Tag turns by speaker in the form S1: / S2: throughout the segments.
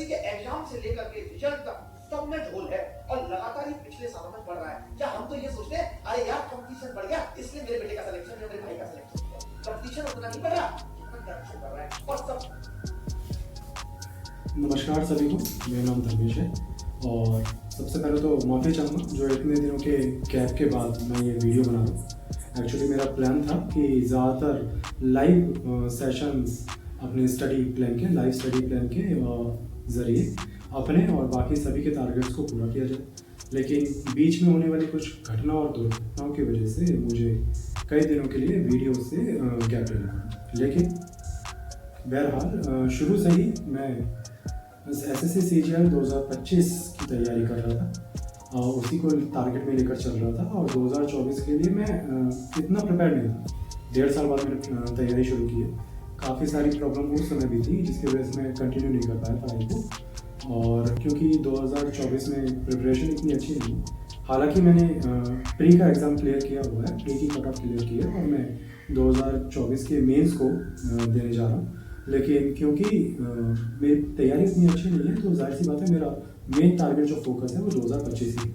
S1: SSC के exam से लेकर के रिजल्ट तक सब में ढोल है और लगातार ही पिछले सालों में बढ़ रहा है। क्या हम तो ये सोचते हैं अरे यार कंपटीशन बढ़ गया इसलिए मेरे बेटे का सिलेक्शन या मेरे भाई का सिलेक्शन हुआ। कंपटीशन उतना नहीं बढ़ रहा जितना करप्शन बढ़ रहा है। और सब
S2: नमस्कार सभी को, मेरा नाम धर्मेश है और सबसे पहले तो माफ़ी चाहूँगा जो इतने दिनों के गैप के बाद मैं ये वीडियो बना रहा हूँ। एक्चुअली मेरा प्लान था कि ज़्यादातर लाइव सेशंस अपने स्टडी प्लान के लाइव स्टडी प्लान के ज़रिए अपने और बाकी सभी के टारगेट्स को पूरा किया जाए, लेकिन बीच में होने वाली कुछ घटना और दुर्घटनाओं की वजह से मुझे कई दिनों के लिए वीडियो से गैप लेना पड़ा। लेकिन बहरहाल शुरू से ही मैं एसएससी सीजीएल 2025 की तैयारी कर रहा था, उसी को टारगेट में लेकर चल रहा था और 2024 के लिए मैं इतना प्रिपेयर नहीं था। 1.5 साल बाद मैंने तैयारी शुरू की है। काफ़ी सारी प्रॉब्लम उस समय भी थी जिसकी वजह से मैं कंटिन्यू नहीं कर पाया पढ़ाई को, और क्योंकि 2024 में प्रिपरेशन इतनी अच्छी नहीं, हालांकि मैंने प्री का एग्ज़ाम क्लियर किया हुआ है, प्री की कट ऑफ क्लियर की है और मैं 2024 के मेंस को देने जा रहा हूँ। लेकिन क्योंकि मेरी तैयारी इतनी अच्छी नहीं है तो जाहिर सी बात है मेरा मेन टारगेट जो फोकस है वो 2025 ही।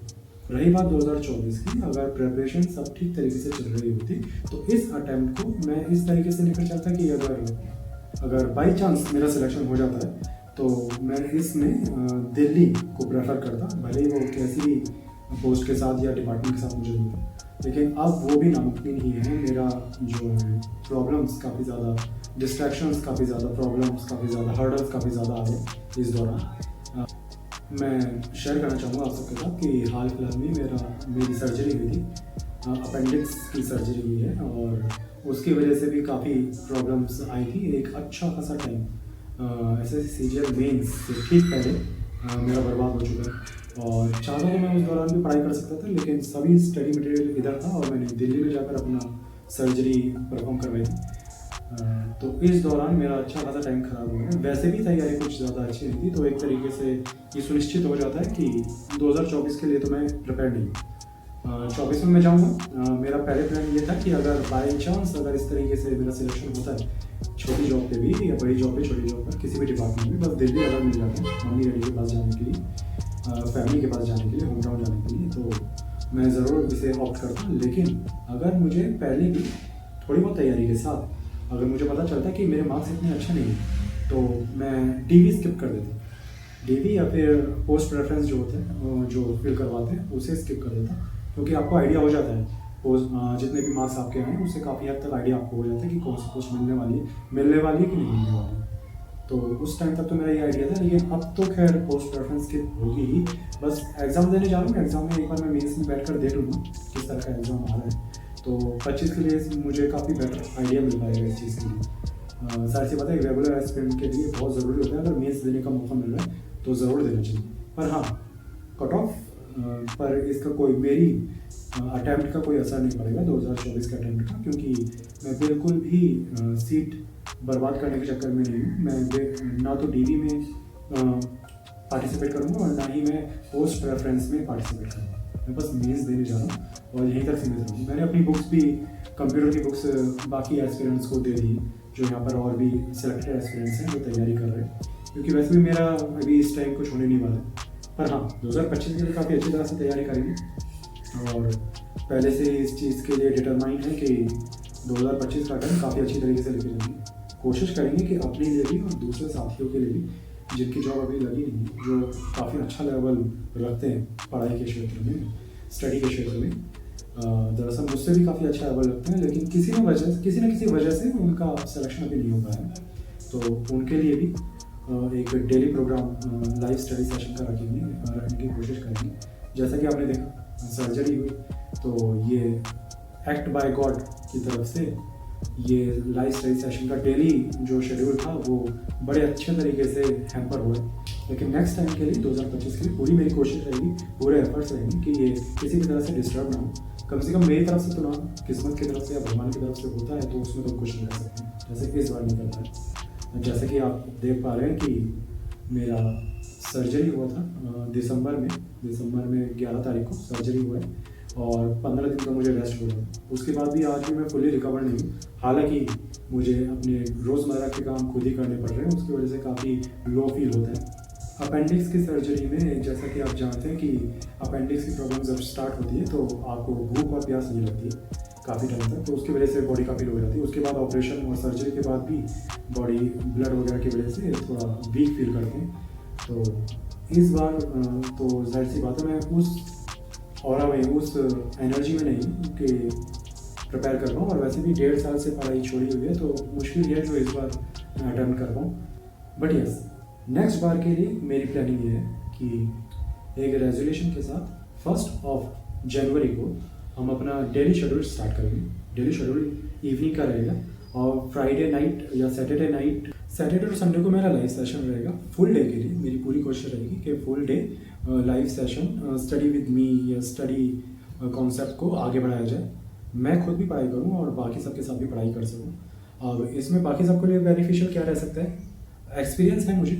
S2: रही बात 2024 की, अगर प्रिपरेशन सब ठीक तरीके से चल रही होती तो इस अटैम्प्ट को मैं इस तरीके से लेकर चलता कि अगर बाई चांस मेरा सिलेक्शन हो जाता है तो मैं इसमें दिल्ली को प्रेफर करता, भले ही वो कैसी भी पोस्ट के साथ या डिपार्टमेंट के साथ मुझे मिलता। लेकिन अब वो भी नामुमकिन ही है। मेरा जो प्रॉब्लम्स काफ़ी ज़्यादा, डिस्ट्रैक्शंस काफ़ी ज़्यादा, प्रॉब्लम्स काफ़ी ज़्यादा, हर्डल्स काफ़ी ज़्यादा आए इस दौरान। मैं शेयर करना चाहूँगा आप सबके साथ कि हाल फिलहाल में मेरी सर्जरी हुई थी, अपेंडिक्स की सर्जरी हुई है और उसकी वजह से भी काफ़ी प्रॉब्लम्स आई थी। एक अच्छा खासा टाइम एसएससी सीजीएल मेंस से ठीक पहले मेरा बर्बाद हो चुका है और चाहता तो मैं उस दौरान भी पढ़ाई कर सकता था, लेकिन सभी स्टडी मटेरियल इधर था और मैंने दिल्ली में जाकर अपना सर्जरी परफॉर्म करवाई थी। तो इस दौरान मेरा अच्छा खासा टाइम ख़राब हो गया। वैसे भी तैयारी कुछ ज़्यादा अच्छी नहीं थी, तो एक तरीके से ये सुनिश्चित हो जाता है कि 2024 के लिए तो मैं प्रिपेयर नहीं हूँ। 24 में मैं जाऊँगा। मेरा पहले प्लान ये था कि अगर बाई चांस अगर इस तरीके से मेरा सिलेक्शन होता है छोटी जॉब पे भी या बड़ी जॉब पे, छोटी जॉब पर किसी भी डिपार्टमेंट में, बस दिल्ली अगर मिल जाता है मम्मी डैडी के पास जाने के लिए, फैमिली के पास जाने के लिए, होम टाउन जाने के लिए, तो मैं ज़रूर इसे ऑप्ट करता। लेकिन अगर मुझे पहले भी थोड़ी बहुत तैयारी के साथ अगर मुझे पता चलता कि मेरे मार्क्स इतने अच्छे नहीं हैं तो मैं डीवी स्किप कर देता। डीवी या फिर पोस्ट प्रेफरेंस जो होते हैं, जो फिल करवाते हैं, उसे स्किप कर देता, क्योंकि आपको आइडिया हो जाता है पोस्ट जितने भी मार्क्स आपके आए हैं उससे काफ़ी हद तक आइडिया आपको हो जाता है कि कौन सी पोस्ट मिलने वाली है कि नहीं मिलने वाली है। तो उस टाइम तक तो मेरा ये आइडिया था, लेकिन अब तो खैर पोस्ट प्रेफरेंस स्किप होगी ही। बस एग्ज़ाम देने जा रहा हूँ, एग्ज़ाम में एक बार मैं मेंस में बैठ कर देख लूँगा किस तरह का एग्ज़ाम आ रहा है, तो 25 के लिए मुझे काफ़ी बेटर आइडिया मिल पाएगा इस चीज़ के लिए। सारी सी बात है, रेगुलर एस्पिरेंट के लिए बहुत ज़रूरी होता है अगर मेंस देने का मौका मिल रहा है तो ज़रूर देना चाहिए। पर हाँ, कट ऑफ पर इसका कोई मेरी अटैम्प्ट का कोई असर नहीं पड़ेगा 2024 के अटैम्प्ट का, क्योंकि मैं बिल्कुल भी सीट बर्बाद करने के चक्कर में नहीं हूँ। मैं ना तो डीवी में पार्टिसिपेट करूँगा और ना ही मैं पोस्ट प्रेफरेंस में पार्टिसिपेट करूँगा। मैं बस मेंस देने जा रहा हूँ और यहीं तक सीमित रहूँगा। मैंने अपनी बुक्स भी, कंप्यूटर की बुक्स बाकी एस्पिरेंट्स को दे दी जो यहाँ पर और भी सिलेक्टेड एस्पिरेंट्स हैं जो तैयारी कर रहे हैं, क्योंकि वैसे भी मेरा अभी इस टाइम कुछ होने नहीं वाला है। पर हाँ, 2025 के लिए काफ़ी अच्छी तरह से तैयारी करेंगे और पहले से इस चीज़ के लिए डिटरमाइंड है कि 2025 का टाइम काफ़ी अच्छी तरीके से लेके जाएंगे। कोशिश करेंगे कि अपने लिए भी और दूसरे साथियों के लिए भी जिनकी जॉब अभी लगी नहीं, जो काफ़ी अच्छा लेवल रखते हैं पढ़ाई के क्षेत्र में, स्टडी के क्षेत्र में, दरअसल मुझसे भी काफ़ी अच्छा लेवल रखते हैं, लेकिन किसी न किसी वजह से उनका सिलेक्शन अभी नहीं हो पाया, तो उनके लिए भी एक daily program live study session का रखने की कोशिश करेंगे। जैसा कि आपने देखा सर्जरी हुई तो ये एक्ट बाय गॉड की तरफ से ये लाइव स्टडी सेशन का डेली जो शेड्यूल था वो बड़े अच्छे तरीके से हैम्पर हुए। लेकिन नेक्स्ट टाइम के लिए 2025 के लिए पूरी मेरी कोशिश रहेगी, पूरे एफर्ट्स रहेंगे कि ये किसी भी तरह से डिस्टर्ब ना हो। कम से कम मेरी तरफ से तो ना, किस्मत की तरफ से या भगवान की तरफ से होता है तो उसमें तो कुछ नहीं कर सकते, जैसे कि इस बार नहीं करता है। जैसे कि आप देख पा रहे हैं कि मेरा सर्जरी हुआ था दिसंबर में 11 तारीख को सर्जरी हुआ है और 15 दिन का मुझे रेस्ट हुआ है। उसके बाद भी आज भी मैं फुली रिकवर नहीं हूँ। हालांकि मुझे अपने रोज़मर्रा के काम खुद ही करने पड़ रहे हैं, उसकी वजह से काफ़ी लो फील होता है। अपेंडिक्स की सर्जरी में जैसा कि आप जानते हैं कि अपेंडिक्स की प्रॉब्लम जब स्टार्ट होती है तो आपको भूख और प्यास नहीं लगती है काफ़ी टाइम तक, तो उसकी वजह से बॉडी काफ़ी लो हो जाती है। उसके बाद ऑपरेशन और सर्जरी के बाद भी बॉडी ब्लड वगैरह की वजह से थोड़ा वीक फील करते हैं। तो इस बार तो जाहिर सी बात है मैं उस ऑरा में, उस एनर्जी में नहीं हूँ कि प्रिपेयर कर रहा हूँ, और वैसे भी 1.5 साल से पढ़ाई छोड़ी हुई है तो मुश्किल है जो इस बार मैं अटेम्प्ट कर पाऊँ। बट यस, नेक्स्ट बार के लिए मेरी प्लानिंग ये है कि एक रेजोल्यूशन के साथ 1 जनवरी को हम अपना डेली शेड्यूल स्टार्ट करेंगे। डेली शेड्यूल इवनिंग का रहेगा और फ्राइडे नाइट या सैटरडे नाइट, सैटरडे और संडे को मेरा लाइव सेशन रहेगा। फुल डे के लिए मेरी पूरी कोशिश रहेगी कि full day live session study with me या स्टडी कॉन्सेप्ट को आगे बढ़ाया जाए। मैं खुद भी पढ़ाई करूँ और बाकी सबके साथ भी पढ़ाई कर सकूँ। अब इसमें बाकी सबके लिए बेनिफिशियल क्या रह सकता है, एक्सपीरियंस है मुझे,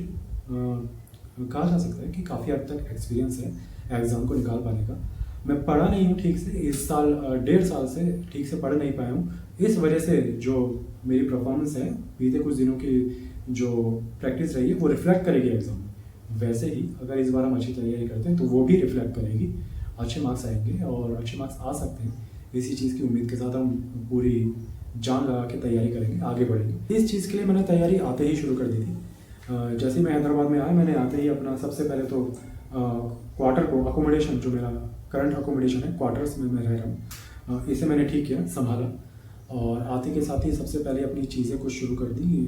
S2: कहा जा सकता है कि काफ़ी हद तक एक्सपीरियंस है एग्ज़ाम को निकाल पाने का। मैं पढ़ा नहीं हूँ ठीक से, इस साल 1.5 साल से ठीक से पढ़ नहीं पाया हूँ। इस वजह से जो मेरी परफॉर्मेंस है बीते कुछ दिनों की जो प्रैक्टिस रही है वो रिफ्लेक्ट करेगी एग्ज़ाम में। वैसे ही अगर इस बार हम अच्छी तैयारी करते हैं तो वो भी रिफ्लेक्ट करेगी, अच्छे मार्क्स आएंगे और अच्छे मार्क्स आ सकते हैं। इसी चीज़ की उम्मीद के साथ हम पूरी जान लगा के तैयारी करेंगे, आगे बढ़ेंगे। इस चीज़ के लिए मैंने तैयारी आते ही शुरू कर दी थी। जैसे मैं हैदराबाद में आया, मैंने आते ही अपना सबसे पहले तो क्वार्टर को, अकोमोडेशन जो मेरा करंट अकोमोडेशन है, क्वार्टर्स में मैं रह रहा हूँ, इसे मैंने ठीक किया, संभाला। और आते के साथ ही सबसे पहले अपनी चीज़ें कुछ शुरू कर दी,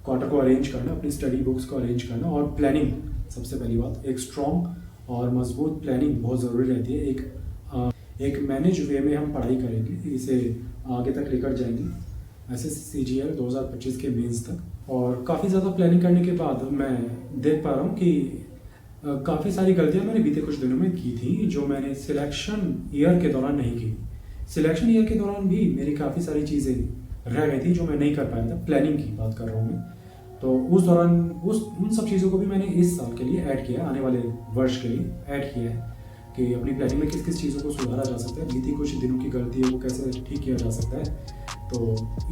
S2: क्वार्टर को अरेंज करना, अपनी स्टडी बुक्स को अरेंज करना और प्लानिंग। सबसे पहली बात, एक स्ट्रॉन्ग और मजबूत प्लानिंग बहुत ज़रूरी रहती है। एक मैनेज वे में हम पढ़ाई करेंगे, इसे आगे तक लेकर जाएंगे SSCGL 2025 के मेंस तक। और काफ़ी ज़्यादा प्लानिंग करने के बाद मैं देख पा रहा हूँ कि काफ़ी सारी गलतियाँ मैंने बीते कुछ दिनों में की थी जो मैंने सिलेक्शन ईयर के दौरान नहीं की। सिलेक्शन ईयर के दौरान भी मेरी काफ़ी सारी चीज़ें रह गई थी जो मैं नहीं कर पाया था। प्लानिंग की बात कर रहा हूँ मैं, तो उस दौरान उन सब चीज़ों को भी मैंने इस साल के लिए ऐड किया, आने वाले वर्ष के लिए ऐड किया है कि अपनी प्लानिंग में किस किस चीज़ों को सुधारा जा सकता है, बीती कुछ दिनों की गलती है वो कैसे ठीक किया जा सकता है। तो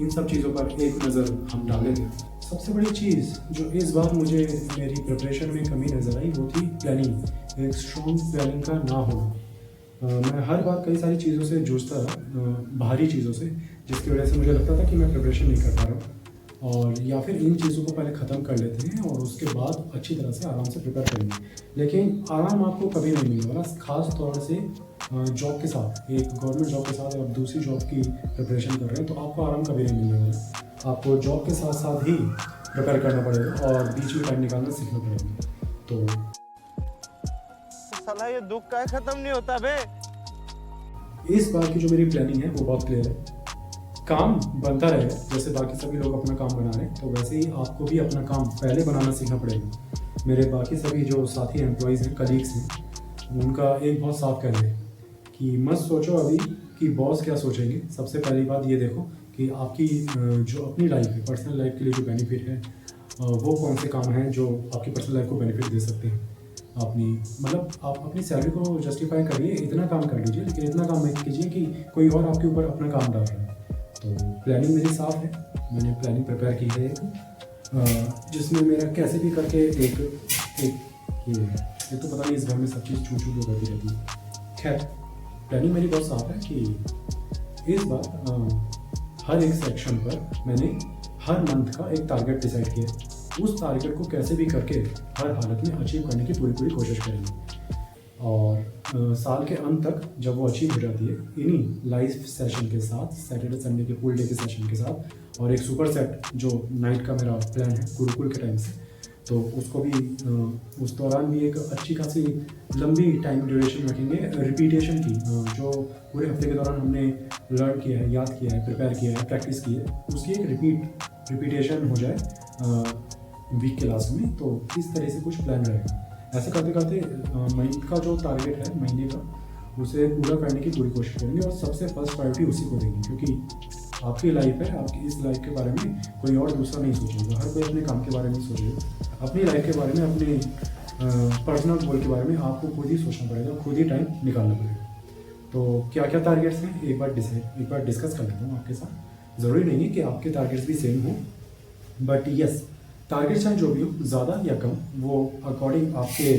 S2: इन सब चीज़ों पर एक नज़र हम डालेंगे। सबसे बड़ी चीज़ जो इस बार मुझे मेरी प्रिपरेशन में कमी नज़र आई वो थी प्लानिंग, एक स्ट्रॉन्ग प्लानिंग का ना होना। मैं हर बार कई सारी चीज़ों से जूझता रहा, बाहरी चीज़ों से, जिसकी वजह से मुझे लगता था कि मैं प्रिपरेशन नहीं कर पा रहा हूँ। और या फिर इन चीज़ों को पहले ख़त्म कर लेते हैं और उसके बाद अच्छी तरह से आराम से प्रिपेयर करेंगे। लेकिन आराम आपको कभी नहीं मिलने वाला, ख़ास तौर से जॉब के साथ, एक गवर्नमेंट जॉब के साथ और दूसरी जॉब की प्रिपरेशन कर रहे हैं तो आपको आराम कभी नहीं मिलने वाला। आपको जॉब के साथ साथ ही प्रिपेयर करना पड़ेगा और बीच में टाइम निकालना सीखना पड़ेगा। तो
S3: साला ये दुख का खत्म नहीं होता बे।
S2: इस बार की जो मेरी प्लानिंग है वो बहुत क्लियर है। काम बनता रहेगा, जैसे बाकी सभी लोग अपना काम बना रहे हैं तो वैसे ही आपको भी अपना काम पहले बनाना सीखना पड़ेगा। मेरे बाकी सभी जो साथी एम्प्लॉयज़ हैं, कलीग्स हैं, उनका एक बहुत साफ कहना है कि मत सोचो अभी कि बॉस क्या सोचेंगे। सबसे पहली बात ये देखो कि आपकी जो अपनी लाइफ है, पर्सनल लाइफ के लिए जो बेनिफिट है वो कौन से काम हैं जो आपकी पर्सनल लाइफ को बेनिफिट दे सकते हैं। मतलब आप अपनी सैलरी को जस्टिफाई करिए, इतना काम कर लीजिए, लेकिन इतना काम मत कीजिए कि कोई और आपके ऊपर अपना काम डाल रहा है। तो प्लानिंग मेरी साफ है, मैंने प्लानिंग प्रिपेयर की है जिसमें मेरा कैसे भी करके एक तो पता नहीं इस घर में सब चीज़ छू छू करती रहती है। खैर, प्लानिंग मेरी बहुत साफ है कि इस बार हर एक सेक्शन पर मैंने हर मंथ का एक टारगेट डिसाइड किया। उस टारगेट को कैसे भी करके हर हालत में अचीव करने की पूरी कोशिश करेंगे। और साल के अंत तक जब वो अचीव हो जाती है, इन्हीं लाइव सेशन के साथ, सैटरडे संडे के फुल डे के सेशन के साथ और एक सुपर सेट जो नाइट का मेरा प्लान है गुरुकुल के टाइम से, तो उसको भी उस दौरान भी एक अच्छी खासी लंबी टाइम ड्यूरेशन रखेंगे रिपीटेशन की। जो पूरे हफ्ते के दौरान हमने लर्न किया है, याद किया है, प्रिपेयर किया है, प्रैक्टिस की है, उसकी एक रिपीटेशन हो जाए वीक के लास्ट में। तो इस तरह से कुछ प्लान रहेगा। ऐसे करते करते महीने का जो टारगेट है महीने का, उसे पूरा करने की पूरी कोशिश करेंगे और सबसे फर्स्ट प्रायोरिटी उसी को देंगे, क्योंकि आपकी लाइफ है, आपकी इस लाइफ के बारे में कोई और दूसरा नहीं सोचेगा। हर कोई अपने काम के बारे में सोचेगा, अपनी लाइफ के बारे में, अपने पर्सनल गोल के बारे में आपको खुद ही सोचना पड़ेगा, खुद ही टाइम निकालना पड़ेगा। तो क्या क्या टारगेट्स हैं एक बार डिस्कस कर लेता हूँ आपके साथ। ज़रूरी नहीं है कि आपके टारगेट्स भी सेम हों, बट यस, टारगेट चाहे जो भी हो, ज़्यादा या कम, वो आपके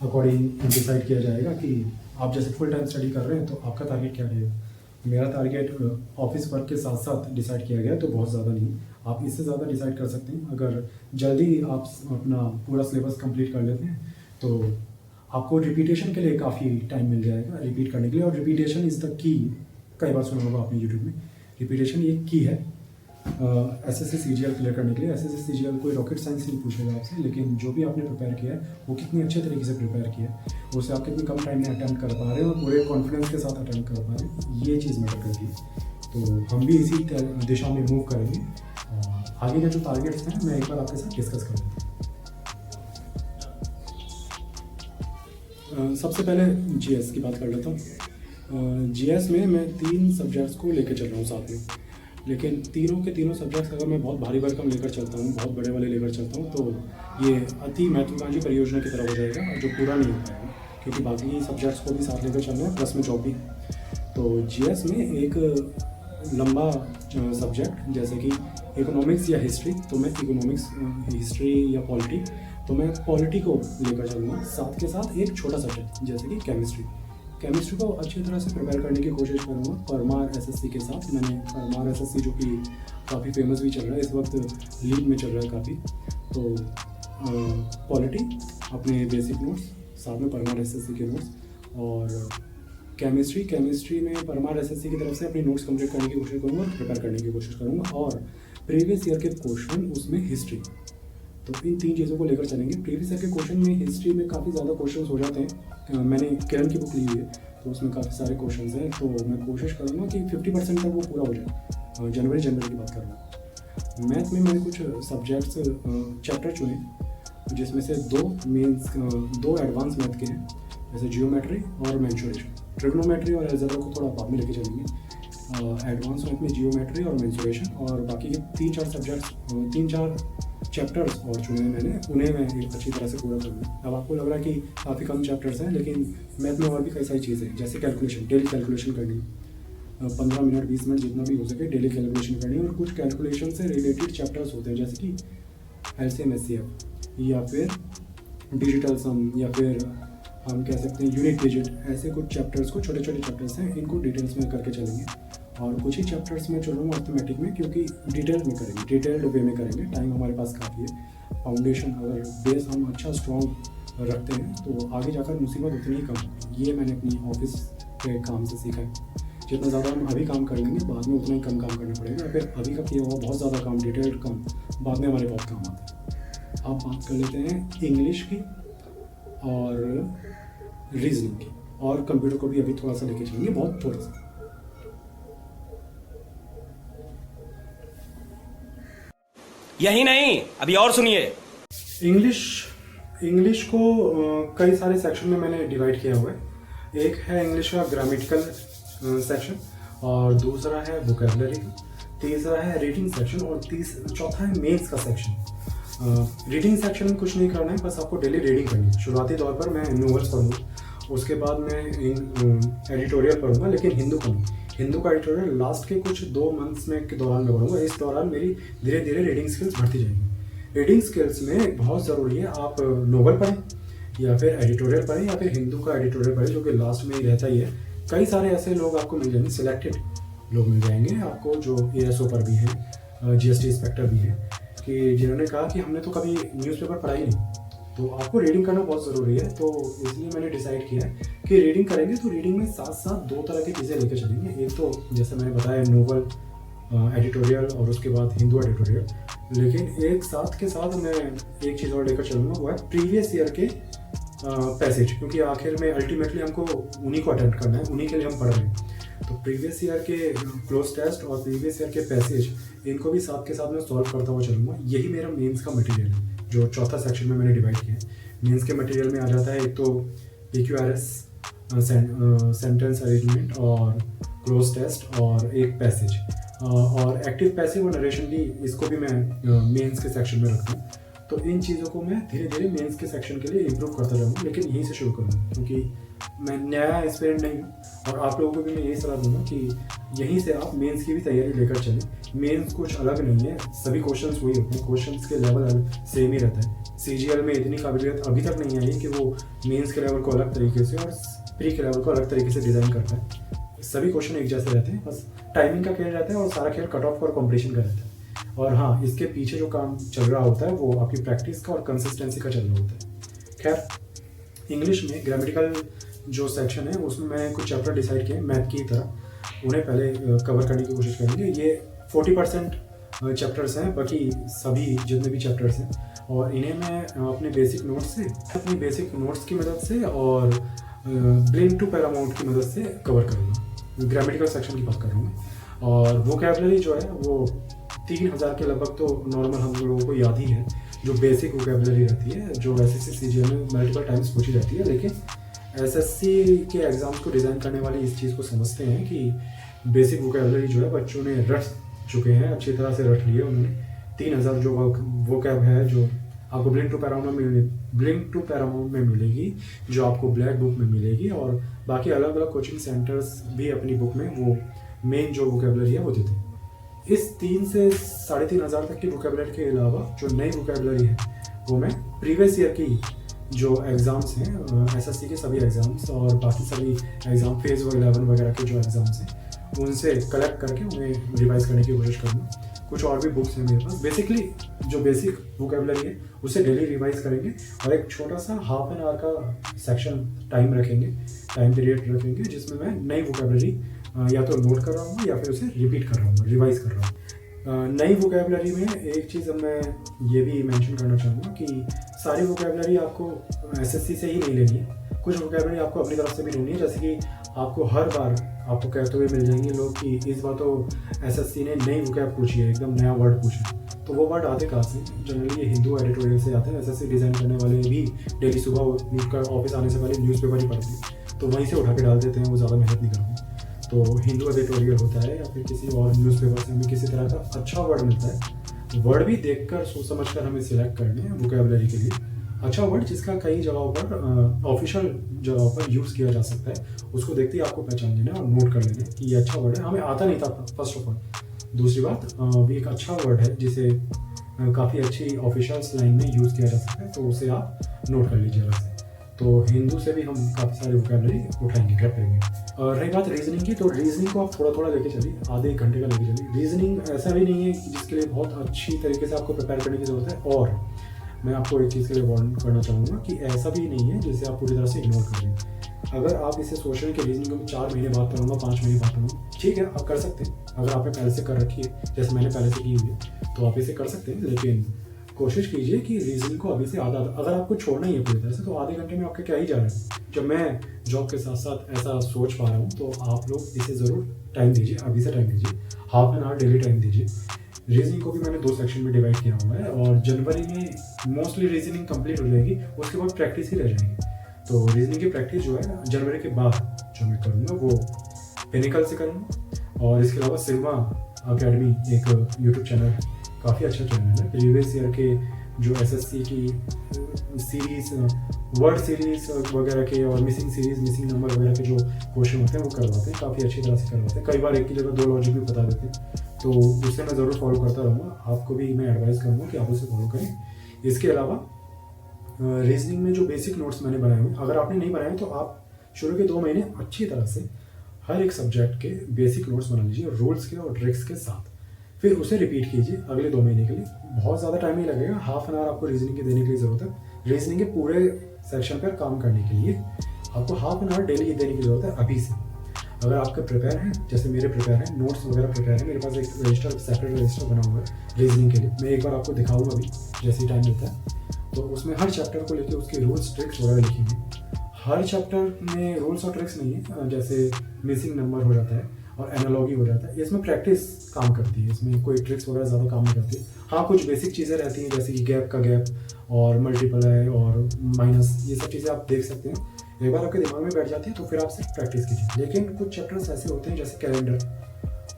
S2: अकॉर्डिंग डिसाइड किया जाएगा कि आप जैसे फुल टाइम स्टडी कर रहे हैं तो आपका टारगेट क्या रहेगा। मेरा टारगेट ऑफिस वर्क के साथ साथ डिसाइड किया गया है, तो बहुत ज़्यादा नहीं, आप इससे ज़्यादा डिसाइड कर सकते हैं। अगर जल्दी आप अपना पूरा सिलेबस कंप्लीट कर लेते हैं तो आपको रिपीटेशन के लिए काफ़ी टाइम मिल जाएगा रिपीट करने के लिए। और रिपीटेशन इज़ द की, कई बार सुना होगा आपने यूट्यूब में, रिपीटेशन ये की है SSC CGL क्लियर करने के लिए। SSC CGL कोई रॉकेट साइंस नहीं पूछेगा आपसे, लेकिन जो भी आपने प्रिपेयर किया है वो कितनी अच्छे तरीके से प्रिपेयर किया है, उससे आप कितनी कम टाइम में अटैम्प्ट कर पा रहे हैं और पूरे कॉन्फिडेंस के साथ अटैम्प्ट कर पा रहे हैं, ये चीज़ मैटर करती है। तो हम भी इसी दिशा में मूव करेंगे और आगे के जो टारगेट्स हैं मैं एक बार आपके साथ डिस्कस कर लेता हूँ। सबसे पहले GS की बात कर लेता हूँ। GS में मैं 3 सब्जेक्ट्स को लेकर चल रहा हूँ साथ में, लेकिन तीनों के तीनों सब्जेक्ट्स अगर मैं बहुत भारी भरकम लेकर चलता हूँ, बहुत बड़े वाले लेकर चलता हूँ, तो ये अति महत्वाकांक्षी परियोजना की तरह हो जाएगा और जो पूरा नहीं हो पाएगा, क्योंकि बाकी सब्जेक्ट्स को भी साथ लेकर चलना है, प्लस में जॉब भी। तो GS में एक लंबा सब्जेक्ट जैसे कि इकोनॉमिक्स या हिस्ट्री, तो मैं इकोनॉमिक्स, हिस्ट्री या पॉलिटी, तो मैं पॉलिटी को लेकर चलूँगा। साथ के साथ एक छोटा सब्जेक्ट जैसे कि केमिस्ट्री को अच्छी तरह से प्रिपेयर करने की कोशिश करूँगा परमार SSC के साथ। मैंने परमार SSC जो कि काफ़ी फेमस भी चल रहा है इस वक्त, लीड में चल रहा है काफ़ी, तो पॉलिटी अपने बेसिक नोट्स, साथ में परमार SSC के नोट्स, और केमिस्ट्री में परमार SSC की तरफ से अपनी नोट्स कंप्लीट करने की कोशिश करूँगा, प्रिपेयर करने की कोशिश करूँगा, और प्रीवियस ईयर के क्वेश्चन उसमें हिस्ट्री, तो इन 3 चीज़ों को लेकर चलेंगे। प्रीवियस ईयर के क्वेश्चन में हिस्ट्री में काफ़ी ज़्यादा क्वेश्चन हो जाते हैं, मैंने किरण की बुक ली हुई है तो उसमें काफ़ी सारे क्वेश्चन हैं, तो मैं कोशिश करूँगा कि 50% तक वो पूरा हो जाए। जनवरी की बात कर रहा हूँ। मैथ में मैंने कुछ सब्जेक्ट्स चैप्टर चुने जिसमें से 2 एडवांस मैथ के हैं, जैसे जियोमेट्री और मेंसुरेशन। ट्रिग्नोमेट्री और अलजेब्रा को थोड़ा बाद में लेके चलेंगे। एडवांस मैथ में जियोमेट्री और मेंसुरेशन, और बाकी के 3-4 चैप्टर्स और चुने मैंने, उन्हें मैं एक अच्छी तरह से पूरा करूँगा। अब आपको लग रहा है कि काफ़ी कम चैप्टर्स हैं, लेकिन मैथ में और भी कई सारी चीज़ें हैं, जैसे कैलकुलेशन, डेली कैलकुलेशन करनी, 15 मिनट 20 मिनट जितना भी हो सके डेली कैलकुलेशन करनी। और कुछ कैलकुलेशन से रिलेटेड चैप्टर्स होते हैं जैसे कि LCM SCF या फिर डिजिटल सम, या फिर हम कह सकते हैं यूनिट डिजिट। ऐसे कुछ चैप्टर्स को, छोटे छोटे चैप्टर्स हैं, इनको डिटेल्स में करके चलेंगे। और कुछ ही चैप्टर्स में चलूँगा अर्थमेटिक में, क्योंकि डिटेल्ड वे में करेंगे, टाइम हमारे पास काफ़ी है। फाउंडेशन, अगर बेस हम अच्छा स्ट्रॉन्ग रखते हैं तो आगे जाकर मुसीबत उतनी ही कम होगी। ये मैंने अपनी ऑफिस के काम से सीखा है। जितना ज़्यादा हम अभी काम कर लेंगे, बाद में उतना ही कम काम करना पड़ेगा, फिर अभी का किया हुआ बहुत ज़्यादा काम, डिटेल्ड काम, बाद में हमारे बहुत काम आता है। अब बात कर लेते हैं इंग्लिश की और रीजनिंग की, और कंप्यूटर को भी अभी थोड़ा सा लेके चलेंगे, बहुत थोड़ा सा।
S4: यही नहीं, अभी और सुनिए।
S2: इंग्लिश को कई सारे सेक्शन में मैंने डिवाइड किया हुआ है। एक है इंग्लिश का ग्रामेटिकल सेक्शन, और दूसरा है वोकैबुलरी, तीसरा है रीडिंग सेक्शन, और चौथा है मेंस का सेक्शन। रीडिंग सेक्शन में कुछ नहीं करना है, बस आपको डेली रीडिंग करनी है। शुरुआती तौर पर मैं नॉवेल्स पढ़ूँगा, उसके बाद मैं एडिटोरियल पढ़ूँगा, लेकिन हिंदू का एडिटोरियल लास्ट के कुछ 2 मंथ्स में के दौरान मैं पढ़ूँगा। इस दौरान मेरी धीरे धीरे रीडिंग स्किल्स बढ़ती जाएंगी। रीडिंग स्किल्स में बहुत ज़रूरी है आप नॉवल पढ़ें, या फिर एडिटोरियल पढ़ें, या फिर हिंदू का एडिटोरियल पढ़ें, जो कि लास्ट में ही रहता ही है। कई सारे ऐसे लोग आपको मिल जाएंगे, सिलेक्टेड लोग मिल जाएंगे आपको, जो ASO पर भी हैं, GST इंस्पेक्टर भी हैं, कि जिन्होंने कहा कि हमने तो कभी न्यूज़पेपर पढ़ा ही नहीं, तो आपको रीडिंग करना बहुत ज़रूरी है। तो इसलिए मैंने डिसाइड किया है कि रीडिंग करेंगे तो रीडिंग में साथ साथ 2 तरह की चीज़ें लेकर चलेंगे। एक तो जैसे मैंने बताया नोवेल एडिटोरियल, और उसके बाद हिंदू एडिटोरियल, लेकिन एक साथ के साथ मैं एक चीज़ और लेकर चलूँगा, वो है प्रीवियस ईयर के पैसेज, क्योंकि आखिर में अल्टीमेटली हमको उन्हीं को अटेम्प्ट करना है, उन्हीं के लिए हम पढ़ रहे हैं। तो प्रीवियस ईयर के क्लोज टेस्ट और प्रीवियस ईयर के पैसेज, इनको भी साथ के साथ मैं सॉल्व करता हुआ चलूँगा। यही मेरा मेंस का मटेरियल है, जो चौथा सेक्शन में मैंने डिवाइड किया है। मेंस के मटेरियल में आ जाता है एक तो PQRS, सेंटेंस अरेंजमेंट और क्लोज टेस्ट, और एक पैसेज, और एक्टिव पैसिव और नरेशन भी, इसको भी मैं मेंस के सेक्शन में रखता हूँ। तो इन चीज़ों को मैं धीरे धीरे मेंस के सेक्शन के लिए इम्प्रूव करता जाऊँगा, लेकिन यहीं से शुरू करूँगा क्योंकि मैं नया एस्पिरेंट नहीं हूँ। और आप लोगों को भी मैं यही सलाह दूंगा कि यहीं से आप मेंस की भी तैयारी लेकर चलें। मेंस कुछ अलग नहीं है, सभी क्वेश्चंस वही होते हैं, क्वेश्चंस के लेवल सेम ही रहता है। सीजीएल में इतनी काबिलियत अभी तक नहीं आई कि वो मेंस के लेवल को अलग तरीके से और प्री के लेवल को अलग तरीके से डिज़ाइन करता है। सभी क्वेश्चन एक जैसे रहते हैं, बस टाइमिंग का खेल रहता है और सारा खेल कट ऑफ और कॉम्पिटिशन का रहता है। और हाँ, इसके पीछे जो काम चल रहा होता है वो आपकी प्रैक्टिस का और कंसिस्टेंसी का चल रहा होता है। खैर, इंग्लिश में ग्रामेटिकल जो सेक्शन है उसमें मैं कुछ चैप्टर डिसाइड किए मैथ की तरह, उन्हें पहले कवर करने की कोशिश करेंगे। ये 40% चैप्टर्स हैं, बाकी सभी जितने भी चैप्टर्स हैं, और इन्हें मैं अपने बेसिक नोट्स की मदद से और ब्लिंक टू पैरामाउंट की मदद से कवर करूँगा। ग्रामेटिकल सेक्शन की बात करूँगा। और वोकैबुलरी जो है वो 3000 के लगभग तो नॉर्मल हम लोगों को याद ही है, जो बेसिक वोकैबुलरी रहती है, जो एसएससी सीजीएल में मल्टीपल टाइम्स पूछी जाती है। लेकिन एसएससी के एग्ज़ाम्स को डिज़ाइन करने वाले इस चीज़ को समझते हैं कि बेसिक वोकैबुलरी जो है बच्चों ने रट चुके हैं, अच्छी तरह से रट लिए उन्होंने। 3000 जो वोकैब है जो आपको ब्लिंक टू पैरामाउंट में मिलेगी, जो आपको ब्लैक बुक में मिलेगी, और बाकी अलग अलग कोचिंग सेंटर्स भी अपनी बुक में वो मेन जो वोकैबुलरी है वो देते हैं। इस 3 से 3500 तक की वोकैबुलरी के अलावा जो नई वोकैबुलरी है वो मैं प्रीवियस ईयर की जो एग्ज़ाम्स हैं, एसएससी के सभी एग्ज़ाम्स और बाकी सभी एग्ज़ाम फेज़ 11 वगैरह के जो एग्ज़ाम्स हैं उनसे कलेक्ट करके उन्हें रिवाइज करने की कोशिश करूँगा। कुछ और भी बुक्स हैं मेरे पास। बेसिकली जो बेसिक वोकैबुलरी है उसे डेली रिवाइज करेंगे और एक छोटा सा हाफ एन आवर का सेक्शन टाइम पीरियड रखेंगे जिसमें मैं नई वोकैबुलरी या तो नोट कर रहा हूँ या फिर उसे रिपीट कर रहा हूँ, रिवाइज कर रहा हूँ। नई वोकैबुलरी में एक चीज़ मैं ये भी मेंशन करना चाहूँगा कि सारी वोकैबुलरी आपको एसएससी से ही नहीं लेनी है, कुछ वोकैबुलरी आपको अपनी तरफ से भी लेनी है। जैसे कि आपको हर बार आपको कहते हुए मिल जाएंगे लोग कि इस बार तो एसएससी ने नई वोकैब पूछी है, एकदम नया वर्ड पूछा। तो वो वर्ड आते कहाँ से? जनरली ये हिंदू एडिटोरियल से आते हैं। एसएससी डिज़ाइन करने वाले भी डेली सुबह उठकर ऑफिस आने से पहले न्यूज़पेपर ही पढ़ते हैं, तो वहीं से उठा के डाल देते हैं, वो ज़्यादा मेहनत नहीं करते। तो हिंदू एडिटोरियल होता है या फिर किसी और न्यूज़पेपर से हमें किसी तरह का अच्छा वर्ड मिलता है। वर्ड भी देखकर सोच समझ कर हमें सिलेक्ट करने हैं वोकैबुलरी के लिए। अच्छा वर्ड जिसका कई जगहों पर ऑफिशियल जगहों पर यूज़ किया जा सकता है, उसको देखते ही आपको पहचान लेना और नोट कर लेना कि ये अच्छा वर्ड है। हमें आता नहीं था फर्स्ट ऑफ ऑल। दूसरी बात, भी एक अच्छा वर्ड है जिसे काफ़ी अच्छी ऑफिशियल लाइन में यूज़ किया जा सकता है, तो उसे आप नोट कर लीजिए अलग से। तो हिंदू से भी हम काफ़ी सारे वोकैबुलरी उठाएंगे, ग्रैब करेंगे। और रही बात रीजनिंग की, तो रीजनिंग को आप थोड़ा थोड़ा लेके चलिए, आधे 1 घंटे का लेके चलिए। रीजनिंग ऐसा भी नहीं है कि जिसके लिए बहुत अच्छी तरीके से आपको प्रिपेयर करने की ज़रूरत है। और मैं आपको एक चीज़ के लिए वार्न करना चाहूँगा कि ऐसा भी नहीं है जिसे आप पूरी तरह से इग्नोर कर दें। अगर आप इसे सोच रहे हैं कि रीजनिंग को मैं 4 महीने बाद पढ़ूंगा, 5 महीने बाद पढ़ूंगा, ठीक है, आप कर सकते हैं। अगर आपने पहले से कर रखी है, जैसे मैंने पहले से की हुई है, तो आप इसे कर सकते हैं। लेकिन कोशिश कीजिए कि रीजनिंग को अभी से अगर आपको छोड़ना ही है पूरी तरह से, तो आधे घंटे में आपके क्या ही जा रहा है। जब मैं जॉब के साथ साथ ऐसा सोच पा रहा हूँ, तो आप लोग इसे ज़रूर टाइम दीजिए, अभी से टाइम दीजिए, half an hour daily time दीजिए। रीजनिंग को भी मैंने 2 सेक्शन में डिवाइड किया हुआ है और जनवरी में मोस्टली रीजनिंग कंप्लीट हो जाएगी, उसके बाद प्रैक्टिस ही रह जाएगी। तो रीजनिंग की प्रैक्टिस जो है जनवरी के बाद जो मैं करूँगा वो पिनिकल से करूँगा। और इसके अलावा सिग्मा अकेडमी एक यूट्यूब चैनल है, काफ़ी अच्छा चैनल है। प्रीवियस ईयर के जो एसएससी की सीरीज़, वर्ड सीरीज़ वगैरह के और मिसिंग नंबर वगैरह के जो क्वेश्चन होते हैं वो करवाते हैं, काफ़ी अच्छी तरह से करवाते हैं। कई बार एक की जगह 2 लॉजिक भी बता देते हैं, तो उसे मैं ज़रूर फॉलो करता रहूँगा। आपको भी मैं एडवाइस करूँगा कि आप उसे फॉलो करें। इसके अलावा रीजनिंग में जो बेसिक नोट्स मैंने बनाए हुए, अगर आपने नहीं बनाए तो आप शुरू के 2 महीने अच्छी तरह से हर एक सब्जेक्ट के बेसिक नोट्स बना लीजिए, रूल्स के और ट्रिक्स के साथ। फिर उसे रिपीट कीजिए अगले 2 महीने के लिए। बहुत ज़्यादा टाइम नहीं लगेगा, हाफ एन आवर आपको रीजनिंग के देने की ज़रूरत है। रीजनिंग के पूरे सेक्शन पर काम करने के लिए आपको हाफ एन आवर डेली देने की ज़रूरत है अभी से। अगर आपके प्रिपेयर हैं, जैसे मेरे प्रिपेयर हैं, नोट्स वगैरह प्रिपेयर हैं, मेरे पास एक रजिस्टर, सेपरेट रजिस्टर बना हुआ है रीजनिंग के लिए। मैं एक बार आपको दिखाऊंगा अभी जैसे ही टाइम मिलता है। तो उसमें हर चैप्टर को लेके उसके रूल्स ट्रिक्स वगैरह लिखेंगे। हर चैप्टर में रूल्स और ट्रिक्स नहीं है, जैसे मिसिंग नंबर हो जाता है और एनालॉगी हो जाता है, इसमें प्रैक्टिस काम करती है, इसमें कोई ट्रिक्स वगैरह ज़्यादा काम नहीं करती। हाँ, कुछ बेसिक चीज़ें रहती हैं जैसे कि गैप का गैप और मल्टीप्लाई और माइनस, ये सब चीज़ें आप देख सकते हैं। एक बार आपके दिमाग में बैठ जाती है तो फिर आप सिर्फ प्रैक्टिस कीजिए। लेकिन कुछ चैप्टर्स ऐसे होते हैं जैसे कैलेंडर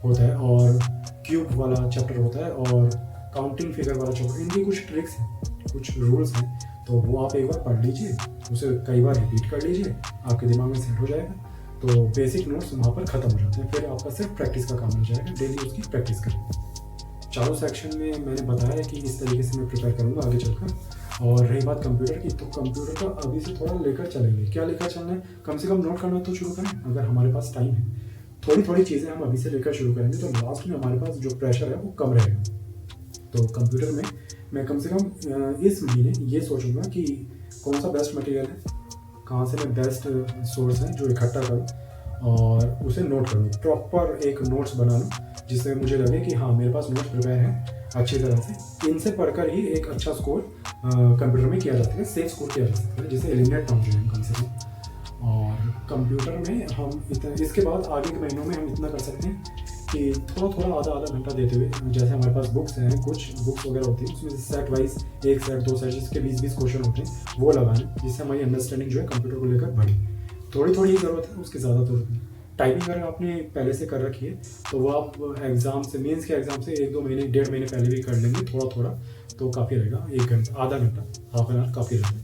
S2: होता है और क्यूब वाला चैप्टर होता है और काउंटिंग फिगर वाला चैप्टर, इनकी कुछ ट्रिक्स हैं कुछ रूल्स हैं, तो वो आप एक बार पढ़ लीजिए, उसे कई बार रिपीट कर लीजिए, आपके दिमाग में सेट हो जाएगा। तो बेसिक नोट्स वहाँ पर ख़त्म हो जाते हैं, फिर आपका सिर्फ प्रैक्टिस का काम हो जाएगा, डेली उसकी प्रैक्टिस करें। चारों सेक्शन में मैंने बताया है कि इस तरीके से मैं प्रिपेयर करूँगा आगे चलकर। और रही बात कंप्यूटर की, तो कंप्यूटर का अभी से थोड़ा लेकर चलेंगे। क्या लेकर चलना है, कम से कम नोट करना तो शुरू करें अगर हमारे पास टाइम है। थोड़ी थोड़ी चीज़ें हम अभी से लेकर शुरू करेंगे तो लास्ट में हमारे पास जो प्रेशर है वो कम रहेगा। तो कंप्यूटर में मैं कम से कम इस महीने ये सोचूंगा कि कौन सा बेस्ट मटेरियल है, कहाँ से मैं बेस्ट सोर्स है जो इकट्ठा करूँ और उसे नोट करूँ, प्रॉपर एक नोट्स बना लूँ जिससे मुझे लगे कि हाँ मेरे पास नोट्स प्रिपेयर है अच्छी तरह से। इनसे पढ़कर ही एक अच्छा स्कोर कंप्यूटर में किया जा सकता है, सेफ स्कोर किया जा सकता है, जिसे एलिमिनेट ना हो जाए कम से कम। और कंप्यूटर में हम इतना, इसके बाद आगे के महीनों में हम इतना कर सकते हैं कि थोड़ा थोड़ा आधा घंटा देते हुए, जैसे हमारे पास बुक्स हैं, कुछ बुक्स वगैरह होती हैं उसमें सेट वाइज 1 सेट 2 सेट जिसके 20-20 क्वेश्चन होते हैं वो लगाएं, जिससे हमारी अंडरस्टैंडिंग जो है कंप्यूटर को लेकर बढ़े। थोड़ी थोड़ी ज़रूरत है, उसकी ज़्यादा ज़रूरत नहीं। टाइपिंग अगर आपने पहले से कर रखी है तो वो आप एग्ज़ाम से, मेंस के एग्ज़ाम से 1-2 महीने 1.5 महीने पहले भी कर लेंगे थोड़ा थोड़ा, तो काफ़ी रहेगा। 1 घंटा, आधा घंटा, हाफ एन आवर काफ़ी रहेगा।